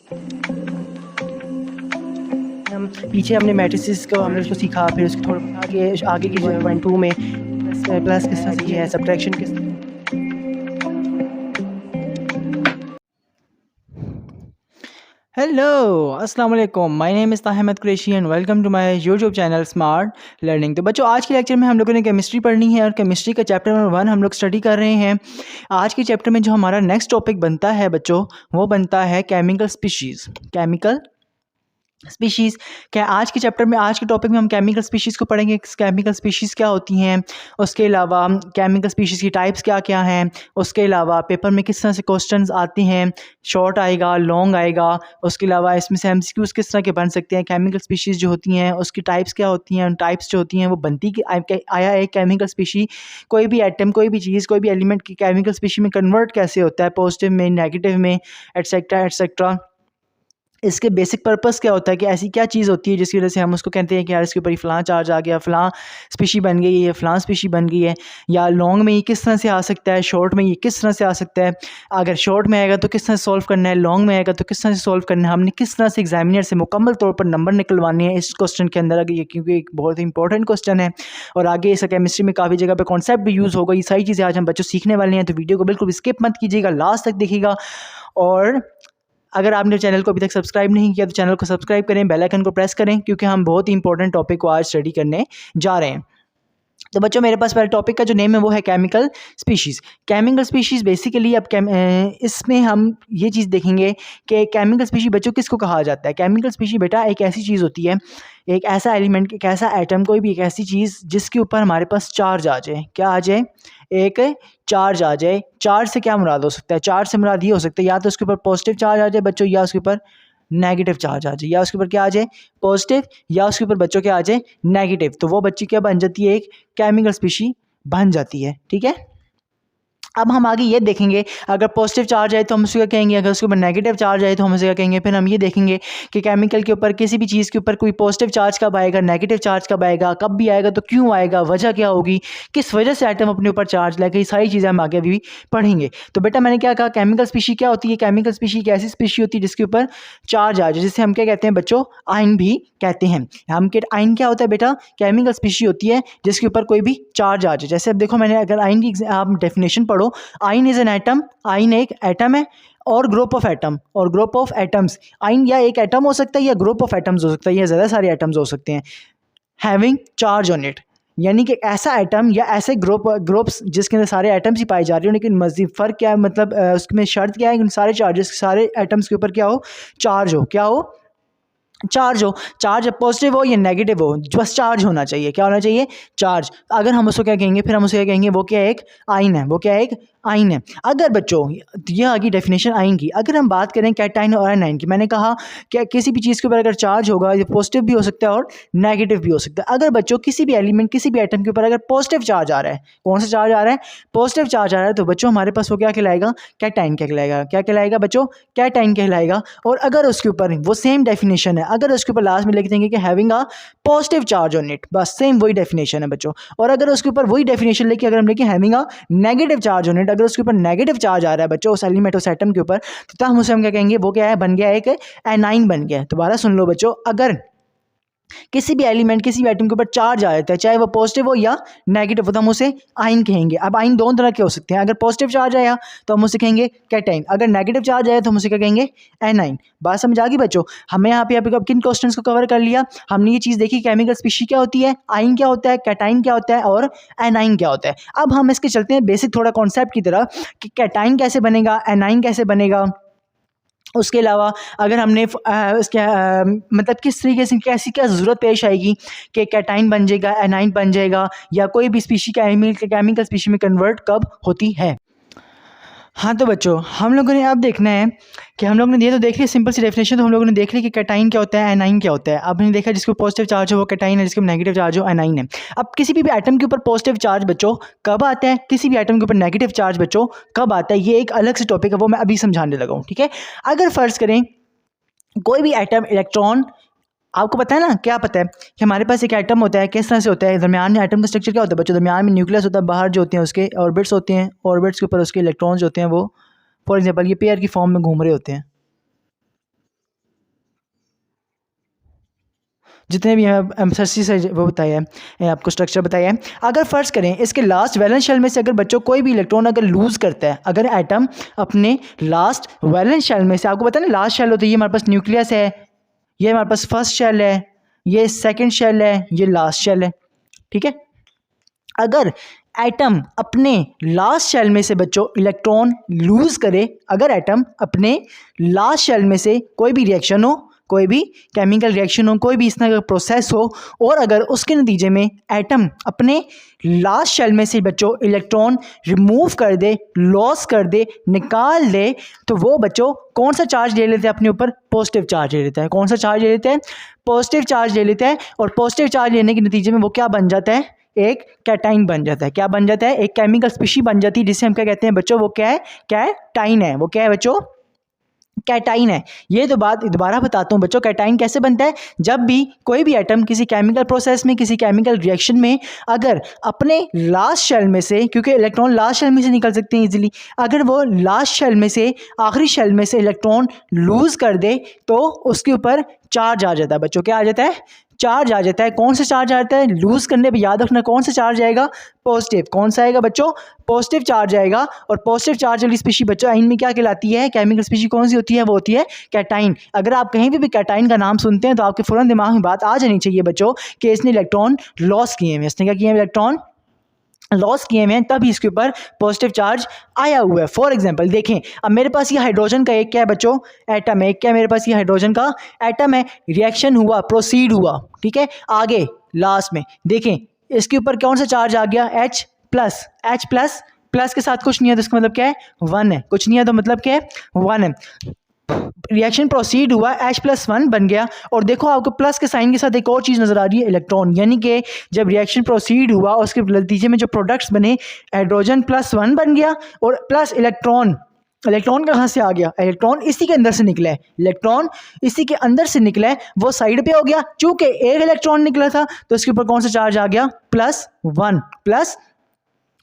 हम पीछे हमने मैट्रिसेस को हमने उसको सीखा, फिर उसको थोड़ा आगे की 0.2 में प्लस किस तरह से है, सब्ट्रैक्शन किस तरह। हेलो, अस्सलाम वालेकुम। My name is Tahmad Qureshi and welcome to my YouTube channel smart learning. तो बच्चों, आज के लेक्चर में हम लोगों ने केमिस्ट्री पढ़नी है और केमिस्ट्री का चैप्टर नंबर 1 हम लोग स्टडी कर रहे हैं। आज के चैप्टर में जो हमारा नेक्स्ट टॉपिक बनता है बच्चों, वो बनता है केमिकल स्पीशीज़। केमिकल स्पीशीज़ क्या, आज के चैप्टर में, आज के टॉपिक में हम केमिकल स्पीशीज़ को पढ़ेंगे। केमिकल स्पीशीज़ क्या होती हैं, उसके अलावा केमिकल स्पीशीज़ की टाइप्स क्या क्या हैं, उसके अलावा पेपर में किस तरह से क्वेश्चंस आते हैं, शॉर्ट आएगा, लॉन्ग आएगा, उसके अलावा इसमें से एमसीक्यूज़ किस तरह के बन सकते हैं, केमिकल स्पीशीज़ जो होती हैं उसकी टाइप्स क्या होती हैं, उन टाइप्स जो होती हैं वो बनती कि आया एक केमिकल स्पीशी, कोई भी एटम, कोई भी चीज़, कोई भी एलिमेंट की केमिकल स्पीशी में कन्वर्ट कैसे होता है, पॉजिटिव में, नेगेटिव में, एटसेट्रा एटसेट्रा। इसके बेसिक पर्पस क्या होता है कि ऐसी क्या चीज़ होती है जिसकी वजह से हम उसको कहते हैं कि यार इसके ऊपर ही फ़लाँ चार्ज आ गया, फ़लाँ स्पीशी बन गई है, फ़लाँ स्पीशी बन गई है। या लॉन्ग में ये किस तरह से आ सकता है, शॉर्ट में ये किस तरह से आ सकता है, अगर शॉर्ट में आएगा तो किस तरह से सॉल्व करना है, लॉन्ग में आएगा तो किस तरह से सॉल्व करना है, हमने किस तरह से एग्जामिनर से मुकम्मल तौर पर नंबर निकलवाने हैं इस क्वेश्चन के अंदर, अगर ये क्योंकि एक बहुत ही इंपॉर्टेंट क्वेश्चन है और आगे इसका केमिस्ट्री में काफ़ी जगह पर कॉन्सेप्ट भी यूज़ होगा। ये सारी चीज़ें आज हम बच्चों सीखने वाले हैं, तो वीडियो को बिल्कुल स्किप मत कीजिएगा, लास्ट तक देखिएगा। और अगर आपने चैनल को अभी तक सब्सक्राइब नहीं किया तो चैनल को सब्सक्राइब करें, बेल आइकन को प्रेस करें, क्योंकि हम बहुत ही इंपॉर्टेंट टॉपिक को आज स्टडी करने जा रहे हैं। तो बच्चों, मेरे पास पहले टॉपिक का जो नेम है वो है chemical species. Chemical species basically अब इसमें हम ये चीज़ देखेंगे कि केमिकल स्पीशी बच्चों किसको कहा जाता है। केमिकल स्पीशी बेटा एक ऐसी चीज़ होती है, एक ऐसा एलिमेंट, एक ऐसा एटम, कोई भी एक ऐसी चीज़ जिसके ऊपर हमारे पास चार्ज आ जाए। क्या आ जाए? एक चार्ज आ जाए। चार्ज से क्या मुराद हो सकता है? चार्ज से मुराद ये हो सकता है या तो उसके ऊपर पॉजिटिव चार्ज आ जाए बच्चों, या उसके ऊपर नेगेटिव चार्ज आ जाए, या उसके ऊपर क्या आ जाए? पॉजिटिव, या उसके ऊपर बच्चों क्या आ जाए? नेगेटिव। तो वो बच्ची क्या बन जाती है? एक केमिकल स्पीशी बन जाती है। ठीक है, अब हम आगे ये देखेंगे, अगर पॉजिटिव चार्ज आए तो हम उसे क्या कहेंगे, अगर उसके ऊपर नेगेटिव चार्ज आए तो हम उसे क्या कहेंगे। फिर हम ये देखेंगे कि केमिकल के ऊपर, किसी भी चीज़ के ऊपर कोई पॉजिटिव चार्ज कब आएगा, नेगेटिव चार्ज कब आएगा, कब भी आएगा तो क्यों आएगा, वजह क्या होगी, किस वजह से एटम अपने ऊपर चार्ज लाएगा, ये सारी चीज़ें हम आगे भी पढ़ेंगे। तो बेटा मैंने क्या कहा, केमिकल स्पीशी क्या होती है? केमिकल स्पीशी एक ऐसी स्पीशी होती है जिसके ऊपर चार्ज आ जाए, जिसे हम क्या कहते हैं बच्चों? आयन भी कहते हैं। हम के आयन क्या होता है बेटा? केमिकल स्पीशी होती है जिसके ऊपर कोई भी चार्ज आ जाए। जैसे अब देखो, मैंने अगर आयन की आप डेफिनेशन पढ़ो, ion is an atom, ion एक एटम है और ग्रुप ऑफ एटम और ग्रुप ऑफ एटम्स। आयन या एक एटम हो सकता है या ग्रुप ऑफ एटम्स हो सकता है, या ज़्यादा सारे एटम्स हो सकते हैं, हैविंग चार्ज ऑन इट। यानी कि ऐसा एटम या ऐसे ग्रुप्स जिसके अंदर सारे एटम्स ही पाए जा रहे हो, लेकिन मज़ीद फ़र्क क्या है, मतलब उसमें शर्त क्या है कि सारे चार्जेस, सारे एटम्स के ऊपर क्या हो? चार्ज हो। क्या हो? चार्ज हो। चार्ज पॉजिटिव हो या नेगेटिव हो, बस चार्ज होना चाहिए। क्या होना चाहिए? चार्ज। अगर हम उसको क्या कहेंगे, फिर हम उसे क्या कहेंगे, वो क्या है? एक आयन है। वो क्या है? एक आयन है। अगर बच्चों, ये आ गई डेफिनेशन आयन की। अगर हम बात करें कैटायन और एनायन की, मैंने कहा कि किसी भी चीज़ के ऊपर अगर चार्ज होगा, ये पॉजिटिव भी हो सकता है और नेगेटिव भी हो सकता है। अगर बच्चों किसी भी एलिमेंट, किसी भी एटम के ऊपर अगर पॉजिटिव चार्ज आ रहा है, कौन सा चार्ज आ रहा है? पॉजिटिव चार्ज आ रहा है, तो बच्चों हमारे पास वो क्या कहलाएगा? कैटायन कहलाएगा। क्या कहलाएगा बच्चों? कैटायन कहलाएगा। और अगर उसके ऊपर वो सेम डेफिनेशन है, अगर उसके ऊपर लास्ट में लिख देंगे कि having a positive charge on it, बस सेम वही डेफिनेशन है बच्चों। और अगर उसके ऊपर वही डेफिनेशन लेके अगर हम लिखें having a negative charge on it, अगर उसके ऊपर नेगेटिव चार्ज आ रहा है बच्चों उस एलिमेंट, उस एटम के ऊपर, तो हम उसे क्या कहेंगे? वो क्या है? बन गया एक एनाइन बन गया। दोबारा सुन लो बच्चों, अगर किसी भी एलिमेंट, किसी भी एटम के ऊपर चार्ज आ जाता है, चाहे वो पॉजिटिव हो या नेगेटिव हो, तो हम उसे आयन कहेंगे। अब आयन दोनों तरह के हो सकते हैं। अगर पॉजिटिव चार्ज आया तो हम उसे कहेंगे कैटाइन, अगर नेगेटिव चार्ज आया तो हम उसे क्या कहेंगे? एनाइन। बात समझ आ गई बच्चों? हमें यहाँ पे अब किन क्वेश्चंस को कवर कर लिया हमने? ये चीज़ देखी, केमिकल स्पीशी क्या होती है, आयन क्या होता है, कैटाइन क्या होता है और एनाइन क्या होता है। अब हम इसके चलते हैं बेसिक थोड़ा कॉन्सेप्ट की तरह कि कैटाइन कैसे बनेगा, एनाइन कैसे बनेगा। उसके अलावा अगर हमने उसके मतलब किस तरीके से, कैसी क्या ज़रूरत पेश आएगी कि कैटाइन बन जाएगा, एनाइन बन जाएगा, या कोई भी स्पीशी केमिकल स्पीशी में कन्वर्ट कब होती है। हाँ तो बच्चों, हम लोगों ने अब देखना है कि हम लोगों ने ये तो देख लिया सिंपल सी डेफिनेशन, तो हम लोगों ने देख लिया कि कैटाइन क्या होता है, एनाइन क्या होता है। अब हमने देखा जिसको पॉजिटिव चार्ज हो वो कैटाइन है, जिसको नेगेटिव चार्ज हो एनाइन है। अब किसी भी एटम के ऊपर पॉजिटिव चार्ज बच्चों कब आता है, किसी भी एटम के ऊपर नेगेटिव चार्ज बच्चों कब आता है, ये एक अलग से टॉपिक है, वो मैं अभी समझाने लगा हूँ। ठीक है, अगर फ़र्ज़ करें कोई भी एटम, इलेक्ट्रॉन, आपको पता है ना, क्या पता है कि हमारे पास एक एटम होता है, किस तरह से होता है, दरमियान में एटम का स्ट्रक्चर क्या होता है बच्चों? दरमियान में न्यूक्लियस होता है, बाहर जो होते हैं उसके ऑर्बिट्स होते हैं, ऑर्बिट्स के ऊपर उसके इलेक्ट्रॉन्स होते हैं, वो फॉर एग्जांपल ये पेयर की फॉर्म में घूम रहे होते हैं। जितने भी एमएससी से वो बताया है, आपको स्ट्रक्चर बताया है। अगर फ़र्ज़ करें इसके लास्ट वैलेंस शेल में से अगर बच्चों कोई भी इलेक्ट्रॉन अगर लूज़ करता है, अगर एटम अपने लास्ट वैलेंस शेल में से, आपको पता है ना लास्ट शेल होती है, ये हमारे पास न्यूक्लियस है, ये हमारे पास फर्स्ट शेल है, ये सेकंड शेल है, ये लास्ट शेल है, ठीक है। अगर एटम अपने लास्ट शेल में से बच्चों इलेक्ट्रॉन लूज़ करे, अगर एटम अपने लास्ट शेल में से कोई भी रिएक्शन हो, कोई भी केमिकल रिएक्शन हो, कोई भी इस तरह का प्रोसेस हो, और अगर उसके नतीजे में एटम अपने लास्ट शेल में से बच्चों इलेक्ट्रॉन रिमूव कर दे, लॉस कर दे, निकाल दे, तो वो बच्चों कौन सा चार्ज ले लेते हैं अपने ऊपर? पॉजिटिव चार्ज ले लेते हैं। कौन सा चार्ज ले लेते हैं? पॉजिटिव चार्ज ले लेते हैं। और पॉजिटिव चार्ज लेने के नतीजे में वो क्या बन जाता है? एक कैटाइन बन जाता है। क्या बन जाता है? एक केमिकल स्पीशी बन जाती है, जिसे हम क्या कहते हैं बच्चों? वो क्या है? कैटाइन है। वो क्या है बच्चों? कैटाइन है। ये तो बात दोबारा बताता हूँ बच्चों, कैटाइन कैसे बनता है? जब भी कोई भी एटम किसी केमिकल प्रोसेस में, किसी केमिकल रिएक्शन में अगर अपने लास्ट शेल में से, क्योंकि इलेक्ट्रॉन लास्ट शेल में से निकल सकते हैं इजीली, अगर वो लास्ट शेल में से, आखिरी शेल में से इलेक्ट्रॉन लूज कर दे, तो उसके ऊपर चार्ज आ जाता है बच्चों। क्या आ जाता है? चार्ज आ जाता है। कौन सा चार्ज आता है? लूज करने पे याद रखना कौन सा चार्ज आएगा? पॉजिटिव। कौन सा आएगा बच्चों? पॉजिटिव चार्ज आएगा। और पॉजिटिव चार्ज वाली स्पीशी बच्चों आइन में क्या कहलाती है? केमिकल स्पीशी कौन सी होती है? वो होती है कैटाइन। अगर आप कहीं भी कैटाइन का नाम सुनते हैं तो आपके फौरन दिमाग में बात आ जानी चाहिए बच्चों कि इसने इलेक्ट्रॉन लॉस किए हैं। इसने क्या किए हैं? इलेक्ट्रॉन लॉस किए हुए हैं, तभी इसके ऊपर पॉजिटिव चार्ज आया हुआ है। फॉर एग्जांपल देखें, अब मेरे पास ये हाइड्रोजन का एक क्या है बच्चों? एटम है। एक क्या है मेरे पास? ये हाइड्रोजन का एटम है। रिएक्शन हुआ, प्रोसीड हुआ, ठीक है। आगे लास्ट में देखें इसके ऊपर कौन सा चार्ज आ गया? H plus. H plus, plus के साथ कुछ नहीं है तो इसका मतलब क्या है? 1 है। कुछ नहीं है तो मतलब क्या है? 1 है। रिएक्शन प्रोसीड हुआ, H+1 बन गया। और देखो आपको प्लस के साइन के साथ एक और चीज़ नज़र आ रही है, इलेक्ट्रॉन। यानी कि जब रिएक्शन प्रोसीड हुआ उसके नतीजे में जो प्रोडक्ट्स बने, हाइड्रोजन +1 बन गया और प्लस इलेक्ट्रॉन। इलेक्ट्रॉन कहाँ से आ गया? इलेक्ट्रॉन इसी के अंदर से निकला है। इलेक्ट्रॉन इसी के अंदर से निकला है, वो साइड पे हो गया। चूंकि एक इलेक्ट्रॉन निकला था तो इसके ऊपर कौन सा चार्ज आ गया? +1,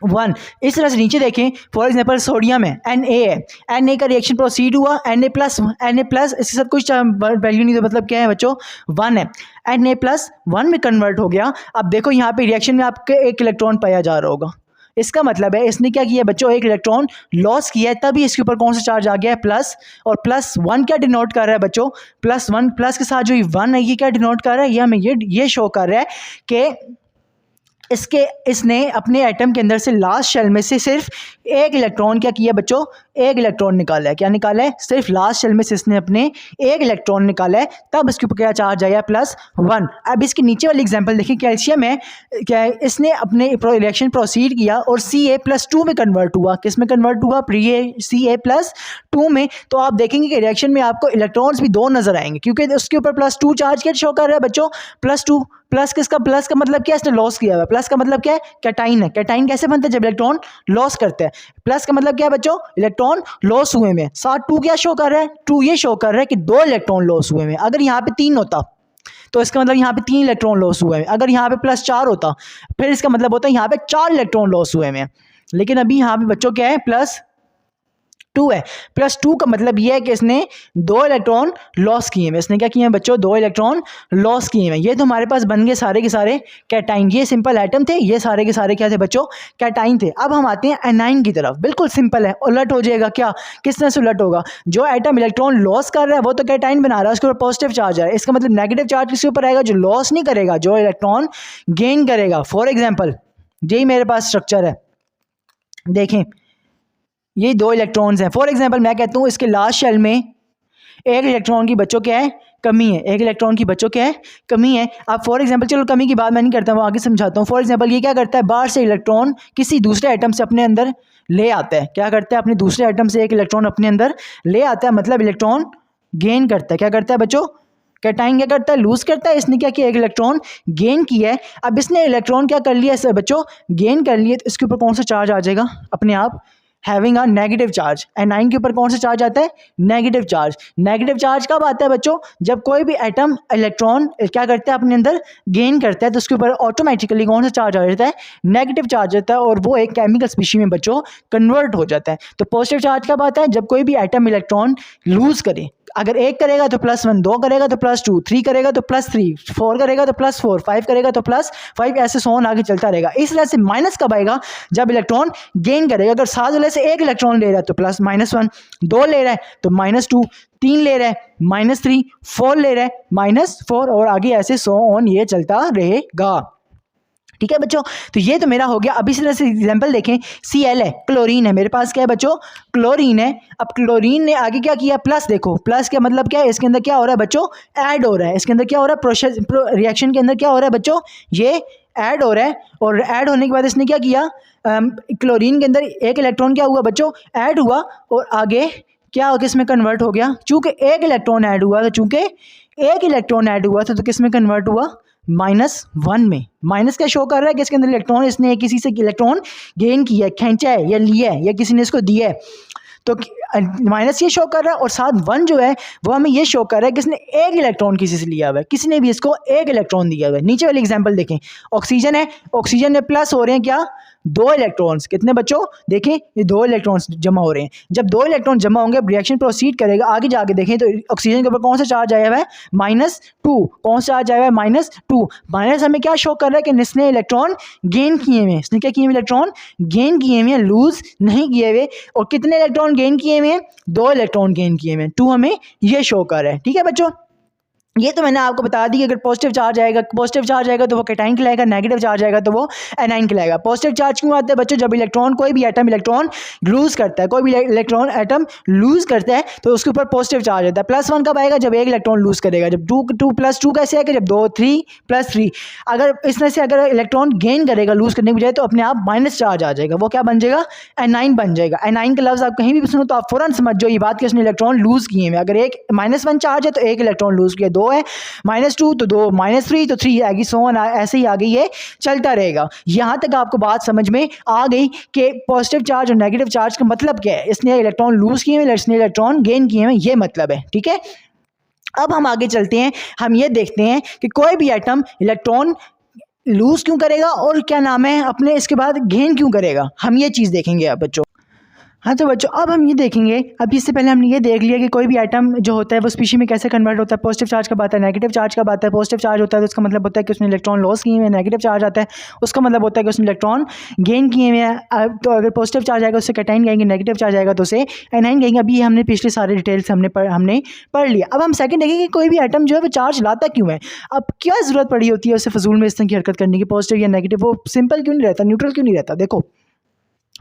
+1। इस तरह से नीचे देखें, फॉर एग्जांपल सोडियम है, Na है। Na का रिएक्शन प्रोसीड हुआ, Na+ इसके साथ कुछ वैल्यू नहीं, तो मतलब क्या है बच्चों? 1 है। Na+1 में कन्वर्ट हो गया। अब देखो यहाँ पे रिएक्शन में आपके एक इलेक्ट्रॉन पाया जा रहा होगा। इसका मतलब है इसने क्या किया बच्चों? एक इलेक्ट्रॉन लॉस किया है, तभी इसके ऊपर कौन सा चार्ज आ गया है? प्लस। और +1 क्या डिनोट कर रहा है बच्चों? +1 प्लस के साथ जो 1 है, ये क्या डिनोट कर रहा है? ये हमें ये शो कर रहा है कि इसने अपने एटम के अंदर से लास्ट शेल में से सिर्फ एक इलेक्ट्रॉन क्या किया बच्चों? एक इलेक्ट्रॉन निकाला है। क्या निकाला है? सिर्फ लास्ट शेल में से इसने अपने एक इलेक्ट्रॉन निकाला है, तब इसके ऊपर क्या चार्ज आया? +1। अब इसके नीचे वाली एग्जांपल देखिए, कैल्शियम है। क्या है? इसने अपने रिएक्शन प्रोसीड किया और Ca+2 में कन्वर्ट हुआ। किस में कन्वर्ट हुआ? Ca+2 में। तो आप देखेंगे कि रिएक्शन में आपको इलेक्ट्रॉन्स भी 2 नजर आएंगे, क्योंकि उसके ऊपर +2 चार्ज क्या शो कर रहा है बच्चों? +2। प्लस किसका? प्लस का मतलब क्या है? इसने लॉस किया हुआ। प्लस का मतलब क्या है? कैटाइन है। कैटाइन कैसे बनता है? जब इलेक्ट्रॉन लॉस करते हैं। प्लस का मतलब क्या है बच्चों? इलेक्ट्रॉन लॉस हुए में। साथ 2 क्या शो कर रहा है? 2 ये शो कर रहा है कि 2 इलेक्ट्रॉन लॉस हुए में। अगर यहाँ पे 3 होता तो इसका मतलब यहाँ पे 3 इलेक्ट्रॉन लॉस हुए हैं। अगर यहाँ पे +4 होता फिर इसका मतलब होता है यहाँ पे 4 इलेक्ट्रॉन लॉस हुए हैं। लेकिन अभी यहाँ पे बच्चों क्या है? +2 है। +2 का मतलब ये है कि इसने 2 इलेक्ट्रॉन लॉस किए हैं। इसने क्या किए हैं बच्चों? 2 इलेक्ट्रॉन लॉस किए हैं। ये तो हमारे पास बन गए सारे के सारे कैटाइन। ये सिंपल एटम थे, ये सारे के सारे क्या थे बच्चों? कैटाइन थे। अब हम आते हैं एनाइन की तरफ। बिल्कुल सिंपल है, उलट हो जाएगा। क्या? किस तरह से उलट होगा? जो एटम इलेक्ट्रॉन लॉस कर रहा है वो तो कैटाइन बना रहा है, उसके ऊपर पॉजिटिव चार्ज है। इसका मतलब नेगेटिव चार्ज किसके ऊपर आएगा? जो लॉस नहीं करेगा, जो इलेक्ट्रॉन गेन करेगा। फॉर एग्जाम्पल यही मेरे पास स्ट्रक्चर है, देखें ये 2 इलेक्ट्रॉन्स हैं। फॉर एग्जांपल मैं कहता हूँ इसके लास्ट शेल में एक इलेक्ट्रॉन की बच्चों क्या है? कमी है। एक इलेक्ट्रॉन की बच्चों क्या है? कमी है। अब फॉर एग्जांपल, चलो कमी की बात मैं नहीं करता, वो आगे समझाता हूँ। फॉर एग्जांपल ये क्या करता है? बाहर से इलेक्ट्रॉन किसी दूसरे एटम से अपने अंदर ले आता है। क्या करता है? अपने दूसरे एटम से एक इलेक्ट्रॉन अपने अंदर ले आता है, मतलब इलेक्ट्रॉन गेन करता है। क्या करता है बच्चों? कैटाइन क्या करता है? लूज करता है। इसने क्या किया? एक इलेक्ट्रॉन गेन किया है। अब इसने इलेक्ट्रॉन क्या कर लिया इससे बच्चों? गेन कर लिए। तो इसके ऊपर कौन सा चार्ज आ जाएगा? अपने आप having a negative charge. A9 के ऊपर कौन सा चार्ज आता है? Negative charge. नेगेटिव चार्ज कब आता है बच्चों? जब कोई भी एटम इलेक्ट्रॉन क्या करता है? अपने अंदर गेन करता है, तो उसके ऊपर ऑटोमेटिकली कौन सा चार्ज आ जाता है? नेगेटिव चार्ज आता है, और वो एक केमिकल स्पीशी में बच्चों कन्वर्ट हो जाता है। तो पॉजिटिव चार्ज कब आता है? जब कोई भी एटम इलेक्ट्रॉन लूज करे। अगर 1 करेगा तो +1, 2 करेगा तो +2, 3 करेगा तो +3, 4 करेगा तो +4, 5 करेगा तो +5, ऐसे सोन आगे चलता रहेगा। इस तरह से माइनस कब आएगा? जब इलेक्ट्रॉन गेन करेगा। अगर 7 वाले से 1 इलेक्ट्रॉन ले रहा है तो +-1, 2 ले रहा है तो -2, 3 ले रहा है -3, 4 ले रहा है -4 और आगे ऐसे सो ऑन ये चलता रहेगा। ठीक है बच्चों, तो ये तो मेरा हो गया। अब इसी तरह से एग्जांपल देखें, Cl है, क्लोरीन है, मेरे पास क्या है बच्चों? क्लोरीन है। अब क्लोरीन ने आगे क्या किया? प्लस। देखो प्लस का मतलब क्या है? इसके अंदर क्या हो रहा है बच्चों? ऐड हो रहा है। इसके अंदर क्या हो रहा है? प्रोसेस रिएक्शन के अंदर क्या हो रहा है बच्चों? ये ऐड हो रहा है और ऐड होने के बाद इसने क्या किया? क्लोरीन के अंदर एक इलेक्ट्रॉन क्या हुआ बच्चों? ऐड हुआ और आगे क्या हो, किस में कन्वर्ट हो गया? चूंकि एक इलेक्ट्रॉन ऐड हुआ था तो किस में कन्वर्ट हुआ? -1 में। माइनस क्या शो कर रहा है कि इसके अंदर इलेक्ट्रॉन, इसने किसी से इलेक्ट्रॉन गेन किया है, खींचा है या लिया है या किसी ने इसको दिया है, तो माइनस ये शो कर रहा है और साथ 1 जो है वो हमें ये शो कर रहा है कि इसने एक इलेक्ट्रॉन किसी से लिया हुआ है, किसी ने भी इसको एक इलेक्ट्रॉन दिया हुआ है। नीचे वाली एग्जांपल देखें, ऑक्सीजन है, ऑक्सीजन में प्लस हो रहे हैं क्या? 2 इलेक्ट्रॉन्स। कितने बच्चों? देखें ये 2 इलेक्ट्रॉन्स जमा हो रहे हैं। जब 2 इलेक्ट्रॉन जमा होंगे रिएक्शन प्रोसीड करेगा। आगे जाके देखें तो ऑक्सीजन के ऊपर कौन सा चार्ज आया हुआ है? -2। कौन सा चार्ज आया हुआ है? -2। माइनस हमें क्या शो कर रहा है कि इसने इलेक्ट्रॉन गेन किए हुए हैं। इसने क्या किए हुए? इलेक्ट्रॉन गेन किए हुए हैं, लूज नहीं किए हुए। और कितने इलेक्ट्रॉन गेन किए हुए हैं? 2 इलेक्ट्रॉन गेन किए हुए हैं। 2 हमें ये शो कर रहा है। ठीक है बच्चों, ये तो मैंने आपको बता दी कि अगर पॉजिटिव चार्ज आएगा तो वो कैटाइन कहलाएगा, नेगेटिव चार्ज आएगा तो वो एनाइन कहलाएगा। पॉजिटिव चार्ज क्यों आता है बच्चों? जब इलेक्ट्रॉन, कोई भी एटम इलेक्ट्रॉन लूज करता है, कोई भी इलेक्ट्रॉन एटम लूज करता है तो उसके ऊपर पॉजिटिव चार्ज आता है। +1 कब आएगा? जब एक इलेक्ट्रॉन लूज करेगा। जब 2 + 2 कैसे आएगा? जब 2 3 + 3। अगर इस तरह से अगर इलेक्ट्रॉन गेन करेगा लूज करने की बजाय तो अपने आप माइनस चार्ज आ जाएगा। वो क्या बन जाएगा? एनाइन बन जाएगा। एनाइन का लफ्ज आप कहीं भी सुनो तो आप फौरन समझ जाओ ये बात कि उसने इलेक्ट्रॉन लूज किए हैं। अगर एक -1 चार्ज है तो एक इलेक्ट्रॉन लूज किया, 2 है -2 तो 2, -3 तो 3 आएगी, सो ऑन ऐसे ही आगे ये चलता रहेगा। यहां तक आपको बात समझ में आ गई कि पॉजिटिव चार्ज और नेगेटिव चार्ज का मतलब क्या है? इसने इलेक्ट्रॉन लूज किए हैं, इसने इलेक्ट्रॉन गेन किए हैं, ये मतलब है। ठीक है, अब हम आगे चलते हैं, हम ये देखते हैं कि कोई भी एटम इलेक्ट्रॉन लूज क्यों करेगा और क्या नाम है अपने इसके बाद गेन क्यों करेगा, हम ये चीज़ देखेंगे अब बच्चों। हाँ तो बच्चों अब हम ये देखेंगे, अब इससे पहले हमने ये देख लिया कि कोई भी एटम जो होता है वो स्पीशी में कैसे कन्वर्ट होता है। पॉजिटिव चार्ज कब आता है, नेगेटिव चार्ज कब आता है। पॉजिटिव चार्ज होता है तो उसका मतलब होता है कि उसने इलेक्ट्रॉन लॉस किए हुए हैं। नेगेटिव चार्ज आता है उसका मतलब होता है कि उसने इलेक्ट्रॉन गेन किए हुए हैं। तो अगर पॉजिटिव चार्ज आएगा उससे कैटाइन कहेंगे, नेगेटिव चार्ज आएगा तो उसे एनाइन कहेंगे। अभी हमने पिछले सारे डिटेल्स हमने पढ़ लिया। अब हम सेकंड देखेंगे कि कोई भी एटम जो है वो चार्ज लाता क्यों है। अब क्या ज़रूरत पड़ी होती है उससे फजूल में इस तरह की हरकत करने की, पॉजिटिव या नेगेटिव, वो सिंपल क्यों नहीं रहता, न्यूट्रल क्यों नहीं रहता। देखो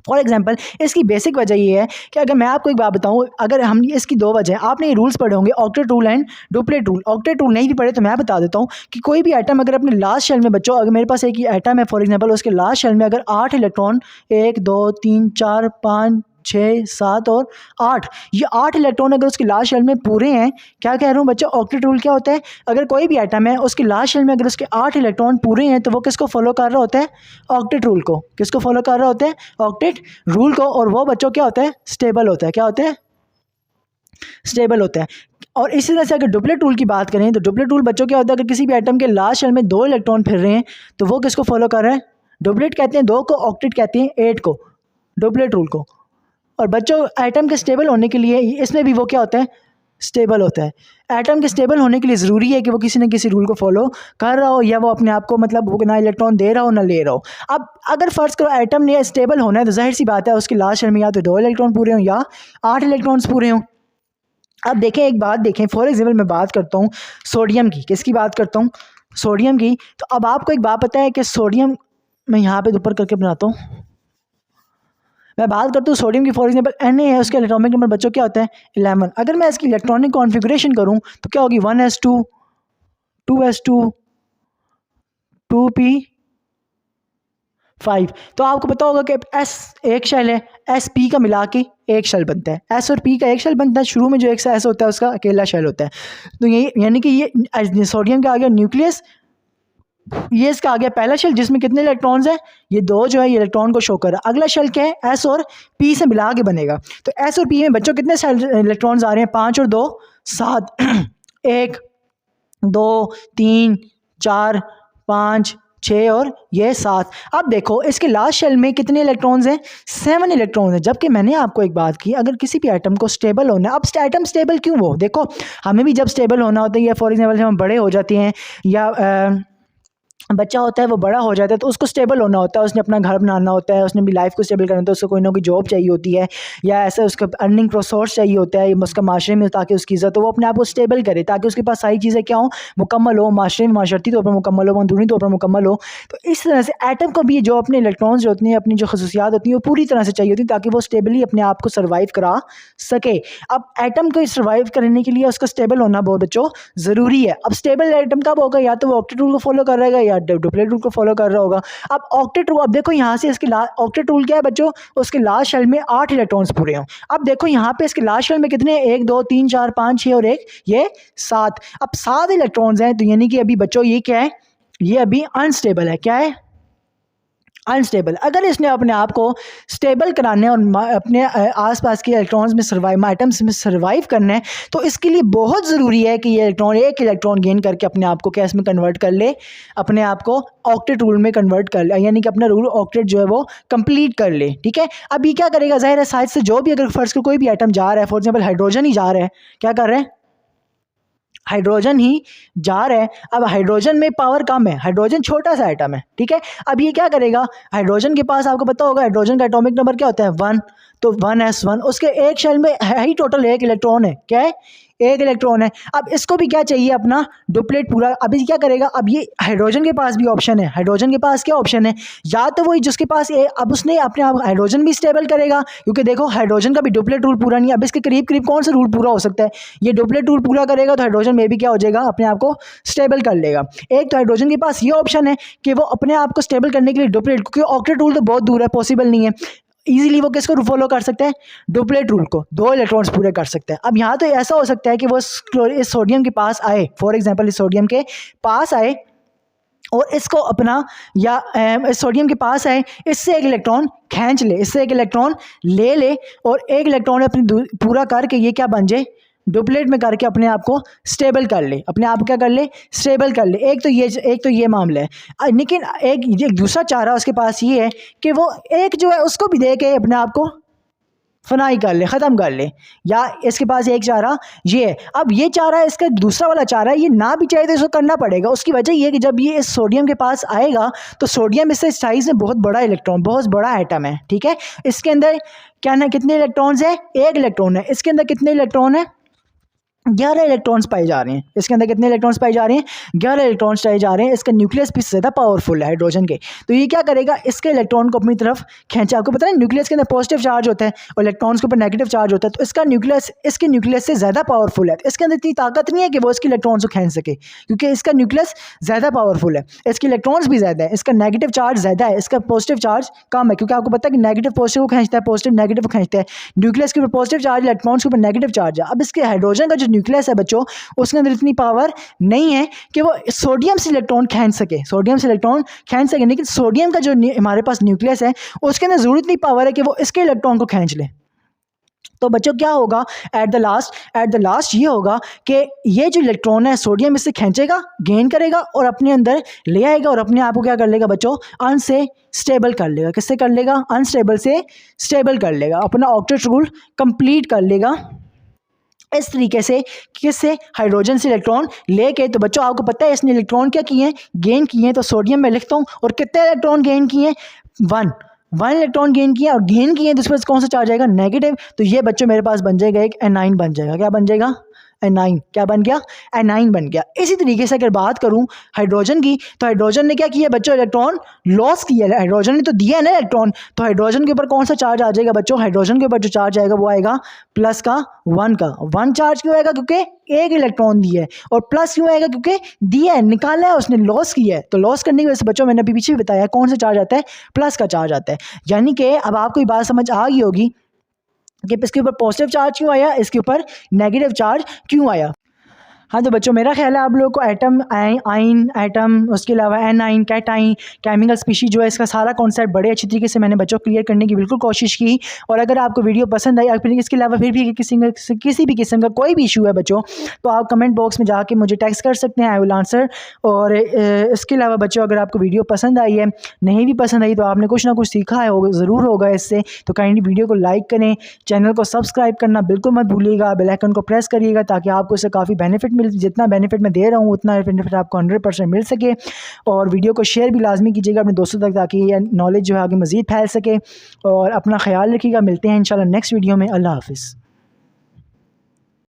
फॉर एग्जाम्पल इसकी बेसिक वजह ये है कि अगर मैं आपको एक बात बताऊं, अगर हम इसकी 2 वजह हैं, आपने ये रूल्स पढ़े होंगे, octet rule and duplet rule. Octet rule नहीं भी पढ़े तो मैं बता देता हूं कि कोई भी एटम अगर अपने लास्ट शेल में बच्चों, अगर मेरे पास एक ही एटम है फॉर एग्जांपल, उसके लास्ट शेल में अगर 8 इलेक्ट्रॉन, 1 2 3 4 5 6 7 और 8, ये 8 इलेक्ट्रॉन अगर उसके लास्ट शेल में पूरे हैं, क्या कह रहा हूँ बच्चों, ऑक्टेट रूल क्या होता है, अगर कोई भी एटम है उसके लास्ट शेल में अगर उसके 8 इलेक्ट्रॉन पूरे हैं तो वो किसको फॉलो कर रहा होता है, ऑक्टेट रूल को। किसको फॉलो कर रहा होता है, ऑक्टेट रूल को। और वो बच्चों क्या होता है, स्टेबल होता है। क्या होता है, स्टेबल होता है। और इसी तरह से अगर डुप्लेट रूल की बात करें तो डुप्लेट रूल बच्चों क्या होता है, अगर किसी भी एटम के लास्ट शेल में 2 इलेक्ट्रॉन फिर रहे हैं तो वो किसको फॉलो कर रहा है, डुप्लेट कहते हैं 2 को, ऑक्टेट कहते हैं 8 को, डुप्लेट रूल को। और बच्चों एटम के स्टेबल होने के लिए इसमें भी वो क्या होता है, स्टेबल होता है। एटम के स्टेबल होने के लिए ज़रूरी है कि वो किसी न किसी रूल को फॉलो कर रहा हो या वो अपने आप को मतलब वो ना इलेक्ट्रॉन दे रहा हो ना ले रहा हो। अब अगर फ़र्ज़ करो एटम ने स्टेबल होना है तो जाहिर सी बात है उसके लास्ट शेल में या तो 2 इलेक्ट्रॉन पूरे हों या 8 इलेक्ट्रॉन्स पूरे हों। अब देखें एक बात देखें, फॉर एग्जाम्पल मैं बात करता हूँ सोडियम की। किसकी बात करता हूँ, सोडियम की। तो अब आपको एक बात पता है कि सोडियम, मैं यहाँ पे ऊपर करके बनाता हूँ, मैं बात करता हूँ सोडियम की। फॉर एग्जांपल Na है, उसके एटॉमिक नंबर बच्चों क्या होता है, 11। अगर मैं इसकी इलेक्ट्रॉनिक कॉन्फ़िगरेशन करूँ तो क्या होगी, 1s2 2s2 2p5। तो आपको पता होगा कि S एक शेल है, SP का मिला के एक शेल बनता है, S और P का एक शेल बनता है। शुरू में जो एक S होता है उसका अकेला शेल होता है। तो यही यानी कि ये सोडियम का आ गया न्यूक्लियस, ये इसका आ गया पहला शेल जिसमें कितने इलेक्ट्रॉन्स हैं, ये 2 जो है ये इलेक्ट्रॉन को शो कर रहा है। अगला शेल क्या है, S और P से मिला के बनेगा। तो S और P में बच्चों कितने शेल इलेक्ट्रॉन्स आ रहे हैं, 5 और 2 7 1 2 3 4 5 6 और ये 7। अब देखो इसके लास्ट शेल में कितने इलेक्ट्रॉन्स हैं, 7 इलेक्ट्रॉन्स हैं। जबकि मैंने आपको एक बात की, अगर किसी भी एटम को स्टेबल होना है, अब एटम स्टेबल क्यों हो, देखो हमें भी जब स्टेबल होना होता है, या फॉर एग्जांपल जब हम बड़े हो जाते हैं या बच्चा होता है वो बड़ा हो जाता है, तो उसको स्टेबल होना होता है, उसने अपना घर बनाना होता है, उसने भी लाइफ को स्टेबल करना होता है, उसको कोई ना कोई जॉब चाहिए होती है, या ऐसा उसका अर्निंग सोर्स चाहिए होता है उसका माशरे में, ताकि उसकी इज्जत हो, वो अपने आप को स्टेबल करे, ताकि उसके पास सारी चीज़ें क्या हो, मुकम्मल हो, माशरे में माशरती तौर पर मुकम्मल हो, अंदरूनी तौर पर मुकम्मल हो। तो इस तरह से एटम को भी जो अपने इलेक्ट्रॉन्स जो होते हैं, अपनी जो खसूसियात होती हैं, वो पूरी तरह से चाहिए होती है, ताकि वो स्टेबली अपने आप को सर्वाइव करा सके। अब एटम को सर्वाइव करने के लिए उसका स्टेबल होना बहुत बच्चों ज़रूरी है। अब स्टेबल एटम कब होगा, या तो वो ऑक्टेट रूल को फॉलो कर रहेगा या डुप्लेट रूल को फॉलो कर रहा होगा। अब ऑक्टेट रूल, अब देखो यहाँ से इसके ऑक्टेट रूल क्या है बच्चों, उसके लास्ट शेल में 8 इलेक्ट्रॉन्स पूरे हों। अब देखो यहाँ पे इसके लास्ट शेल में कितने, 1 2 3 4 5 6 और 1 ये 7। अब 7 इलेक्ट्रॉन्स हैं, तो यानी कि अभी बच्चों ये क्या है, ये अभी अनस्टेबल है। क्या है, अनस्टेबल। अगर इसने अपने आप को स्टेबल कराने और अपने आसपास के इलेक्ट्रॉन्स में सर्वाइव, एटम्स में सर्वाइव करना है, तो इसके लिए बहुत ज़रूरी है कि ये इलेक्ट्रॉन एक इलेक्ट्रॉन गेन करके अपने आप को क्या इसमें कन्वर्ट कर ले, अपने आप को ऑक्टेट रूल में कन्वर्ट कर ले, यानी कि अपना रूल ऑक्टेट जो है वो कंप्लीट कर ले। ठीक है, अब ये क्या करेगा, जाहिर है साइड से जो भी, अगर फर्स्ट को कोई भी एटम जा रहा है, फॉर एग्जाम्पल हाइड्रोजन ही जा रहा है, क्या कर रहे हैं, हाइड्रोजन ही जा रहा है। अब हाइड्रोजन में पावर कम है, हाइड्रोजन छोटा सा एटम है। ठीक है, अब ये क्या करेगा, हाइड्रोजन के पास आपको पता होगा हाइड्रोजन का एटॉमिक नंबर क्या होता है, 1, तो 1s1, उसके एक शेल में है ही टोटल 1 इलेक्ट्रॉन है। क्या है, 1 इलेक्ट्रॉन है। अब इसको भी क्या चाहिए, अपना डुप्लेट पूरा। अब ये क्या करेगा, अब ये हाइड्रोजन के पास भी ऑप्शन है, हाइड्रोजन के पास क्या ऑप्शन है, या तो वही जिसके पास अब उसने अपने आप हाइड्रोजन भी स्टेबल करेगा, क्योंकि देखो हाइड्रोजन का भी डुप्लेट रूल पूरा नहीं है। अब इसके करीब करीब कौन सा रूल पूरा हो सकता है, ये डुप्लेट रूल पूरा करेगा, तो हाइड्रोजन में भी क्या हो जाएगा, अपने आप को स्टेबल कर लेगा। एक तो हाइड्रोजन के पास ये ऑप्शन है कि वो अपने आप को स्टेबल करने के लिए डुप्लेट, क्योंकि ऑक्टेट रूल तो बहुत दूर है, पॉसिबल नहीं है, इजीली वो किसको फॉलो कर सकते हैं, डुप्लेट रूल को, 2 इलेक्ट्रॉन्स पूरे कर सकते हैं। अब यहाँ तो ऐसा हो सकता है कि वो इस सोडियम के पास आए, फॉर एग्जांपल इस सोडियम के पास आए और इसको अपना, या इस सोडियम के पास आए, इससे एक इलेक्ट्रॉन खींच ले, इससे एक इलेक्ट्रॉन ले ले, और एक इलेक्ट्रॉन अपनी पूरा करके ये क्या बन जाए, डुप्लेट में करके अपने आप को स्टेबल कर ले, अपने आप को क्या कर ले, स्टेबल कर ले। एक तो ये मामला है। लेकिन एक दूसरा चारा उसके पास ये है कि वो एक जो है उसको भी दे के अपने आप को फनाई कर ले, ख़त्म कर ले। या इसके पास एक चारा ये है। अब ये चारा, इसका दूसरा वाला चारा, ये ना भी चाहे तो इसको करना पड़ेगा। उसकी वजह ये है कि जब ये इस सोडियम के पास आएगा, तो सोडियम इससे साइज में बहुत बड़ा इलेक्ट्रॉन, बहुत बड़ा एटम है। ठीक है, इसके अंदर क्या ना, कितने इलेक्ट्रॉन्स है, 1 इलेक्ट्रॉन है। इसके अंदर कितने इलेक्ट्रॉन है, 11 इलेक्ट्रॉन्स पाए जा रहे हैं। इसके अंदर कितने इलेक्ट्रॉन्स पाए जा रहे हैं, 11 इलेक्ट्रॉन्स पाए जा रहे हैं। इसका न्यूक्लियस भी ज़्यादा पावरफुल है हाइड्रोजन के, तो ये क्या करेगा, इसके इलेक्ट्रॉन को अपनी तरफ खींचा। आपको पता है न्यूक्लियस के अंदर पॉजिटिव चार्ज होता है और इलेक्ट्रॉन्स के ऊपर नेगेटिव चार्ज होता है, तो इसका न्यूक्लियस इसके न्यूक्लियस से ज़्यादा पावरफुल है। तो इसके अंदर इतनी ताकत नहीं है कि वो इसके इलेक्ट्रॉन्स को खींच सके, क्योंकि इसका न्यूक्लियस ज़्यादा पावरफुल है, इसके इलेक्ट्रॉन्स भी ज़्यादा है, इसका नेगेटिव चार्ज ज़्यादा है, इसका पॉजिटिव चार्ज कम है। क्योंकि आपको पता है कि नेगेटिव पॉजिटिव को खींचता है, पॉजिटिव नेगेटिव को खींचता है। न्यूक्लियस के ऊपर पॉजिटिव चार्ज, इलेक्ट्रॉन्स के ऊपर नेगेटिव चार्ज है। अब इसके हाइड्रोजन का जो न्यूक्लियस है बच्चों, उसके अंदर इतनी पावर नहीं है कि वो सोडियम से इलेक्ट्रॉन खींच सके, सोडियम से इलेक्ट्रॉन खींच सके। लेकिन सोडियम का जो हमारे पास न्यूक्लियस है, उसके अंदर जरूर इतनी पावर है कि वो इसके इलेक्ट्रॉन को खींच ले। तो बच्चों क्या होगा, एट द लास्ट ये होगा कि ये जो इलेक्ट्रॉन है सोडियम इससे खींचेगा, गेन करेगा और अपने अंदर ले आएगा, और अपने आप को क्या कर लेगा बच्चों, अन से स्टेबल कर लेगा। किससे कर लेगा, अनस्टेबल से स्टेबल कर लेगा, अपना ऑक्टेट रूल कंप्लीट कर लेगा इस तरीके से। किससे, हाइड्रोजन से इलेक्ट्रॉन लेके। तो बच्चों आपको पता है इसने इलेक्ट्रॉन क्या किए हैं, गेन किए हैं। तो सोडियम में लिखता हूँ, और कितने इलेक्ट्रॉन गेन किए हैं, 1 इलेक्ट्रॉन गेन किया, और गेन किए तो इस पर कौन सा चार्ज आएगा, नेगेटिव। तो ये बच्चों मेरे पास बन जाएगा एक एनाइन बन जाएगा। क्या बन जाएगा, एनाइन। क्या बन गया, एनाइन बन गया। इसी तरीके से अगर बात करूं हाइड्रोजन की, तो हाइड्रोजन ने क्या किया बच्चों, इलेक्ट्रॉन लॉस किया है। हाइड्रोजन ने तो दिया है ना इलेक्ट्रॉन, तो हाइड्रोजन के ऊपर कौन सा चार्ज आ जाएगा बच्चों, हाइड्रोजन के ऊपर जो चार्ज आएगा वो आएगा प्लस का 1 का। 1 चार्ज क्यों आएगा, क्योंकि 1 इलेक्ट्रॉन दिया है। और प्लस क्यों आएगा, क्योंकि दिया है, निकाला है उसने, लॉस किया है। तो लॉस करने की वजह से बच्चों मैंने अभी पीछे भी बताया कौन सा चार्ज आता है, प्लस का चार्ज आता है। यानी कि अब आपको ये बात समझ आ गई होगी कि इसके ऊपर पॉजिटिव चार्ज क्यों आया, इसके ऊपर नेगेटिव चार्ज क्यों आया। हाँ तो बच्चों मेरा ख्याल है आप लोगों को एटम, आइन, एटम, उसके अलावा एनाइन, कैटाइन, केमिकल स्पीशीज जो है इसका सारा कॉन्सेप्ट बड़े अच्छी तरीके से मैंने बच्चों क्लियर करने की बिल्कुल कोशिश की। और अगर आपको वीडियो पसंद आई या फिर इसके अलावा फिर भी किसी भी किस्म का कोई भी इशू है बच्चों, तो आप कमेंट बॉक्स में जाके मुझे टेक्स्ट कर सकते हैं, आई विल आंसर। और इसके अलावा बच्चों अगर आपको वीडियो पसंद आई है, नहीं भी पसंद आई तो आपने कुछ ना कुछ सीखा है होगा, ज़रूर होगा इससे, तो काइंडली वीडियो को लाइक करें, चैनल को सब्सक्राइब करना बिल्कुल मत भूलिएगा, बेल आइकन को प्रेस करिएगा ताकि आपको इससे काफ़ी बेनिफिट मिल, जितना बेनिफिट मैं दे रहा हूँ उतना बेनिफिट आपको 100% मिल सके। और वीडियो को शेयर भी लाजमी कीजिएगा अपने दोस्तों तक ताकि ये नॉलेज जो है आगे मज़ीद फैल सके। और अपना ख्याल रखिएगा, मिलते हैं इंशाल्लाह नेक्स्ट वीडियो में। अल्लाह हाफ़िज़।